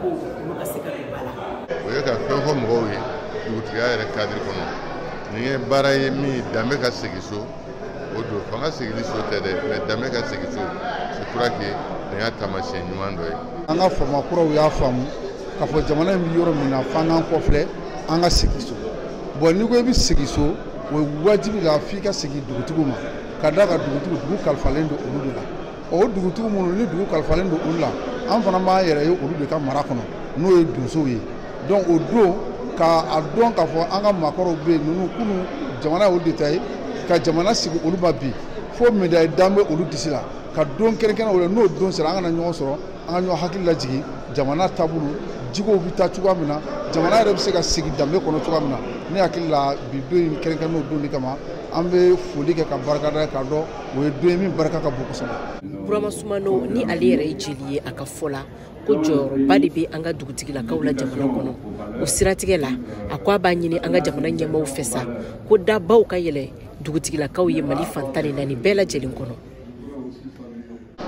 ko olu ka se ka don ba la. O ye ka fɛn fɔ mɔgɔw ye dugutigiya yɛrɛ cadre kɔnɔ ni ye baara ye min danbe ka segin so o don fanga segili so tɛ dɛ mais danbe ka segin so je crois que nin y'a taamasiyɛn ɲuman dɔ ye. An ka famakuraw y'a faamu k'a fɔ jamana in bɛ yɔrɔ min na f'an k'an kɔfilɛ an ka segin so bon n'i ko i bɛ segin so o ye wajibi la f'i ka segin dugutigiw ma ka d'a kan dugu kalifalen don olu de la o dugutigiw minnu ni dugu kalifalen don olu la an fana b'an yɛrɛ ye olu de ka mara kɔnɔ n'o ye donsow ye donc o don k'a dɔn k'a fɔ an ka maakɔrɔw bɛ yen ninnu kunun jamana y'olu de ta ye ka jamana sigi olu ma bi fo médaille d'an bɛ olu disi la ka don kɛrɛnkɛrɛn o la n'o don sera an kana ɲɔgɔn sɔrɔ an ka ɲɔgɔn hakili lajigi jamana taabolo jigow bɛ taa cogoya min na jamana yɛrɛ bɛ se ka sigi danbe kɔnɔ cogoya min na ne hakili la bi don in kɛrɛnkɛrɛn n'o don de kama an bɛ foli kɛ ka barika da k'a dɔn o ye don ye min barika ka bon kosɛbɛ. Burama Sumano ni ale yɛrɛ ye jeli ye a ka fɔ la ko jɔyɔrɔba de bɛ an ka dugutigilakaw la jamana kɔnɔ o siratigɛ la a ko a b'a ɲini an ka jamana ɲɛmaaw fɛ sa ko dabaw ka yɛlɛ dugutigilakaw ye Mali fan 14 bɛɛ lajɛlen kɔnɔ.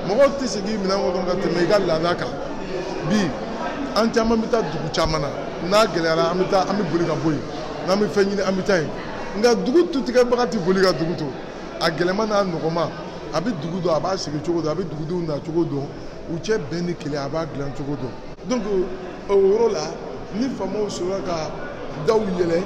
Mɔgɔw tɛ segin minɛn kɔnɔ ka tɛmɛ i ka laada kan bi an caman bɛ taa dugu caman na n'a gɛlɛyara an bɛ boli ka bɔ yen n'an bɛ fɛn ɲini an bɛ taa yen nka dugu tutigɛbaga tɛ boli ka dugu to a gɛlɛma n'a nɔgɔma a bɛ dugu dɔn a b'a sigi cogo dɔn a bɛ dugudenw na cogo dɔn u cɛ bɛn ni kelen a b'a dilan cogo dɔn donc o yɔrɔ la ni faamaw sɔrɔla ka daw yɛlɛ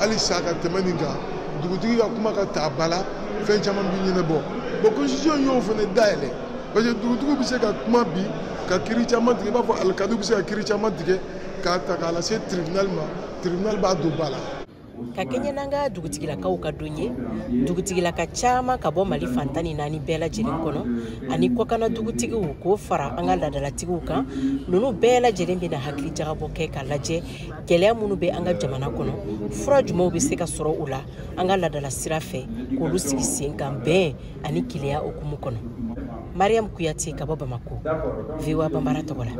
hali sa ka tɛmɛ nin kan dugutigi ka kuma ka ta ba la fɛn caman bɛ ɲɛnabɔ bon constitution y'o fana dayɛlɛ parce que dugutigi bɛ se ka kuma bi ka kiiri caman tigɛ i b'a fɔ alikadu bɛ se ka kiiri caman tigɛ k'a ta k'a lase tribunal ma tribunal b'a don ba la. Ka kɛɲɛ n'an ka dugutigilakaw ka don ye dugutigilaka caman ka bɔ Mali fan 14 bɛɛ lajɛlen kɔnɔ ani kɔkana dugutigiw k'o fara an ka ladalatigiw kan ninnu bɛɛ lajɛlen bɛna hakili jagabɔ kɛ k'a lajɛ gɛlɛya minnu bɛ an ka jamana kɔnɔ fura jumɛnw bɛ se ka sɔrɔ u la an ka ladala sira fɛ k'olu sigi sen kan bɛn ani kelenya hukumu kɔnɔ. Mariam Kuyate ka bɔ Bamako, VOA Bambara tɔgɔ la.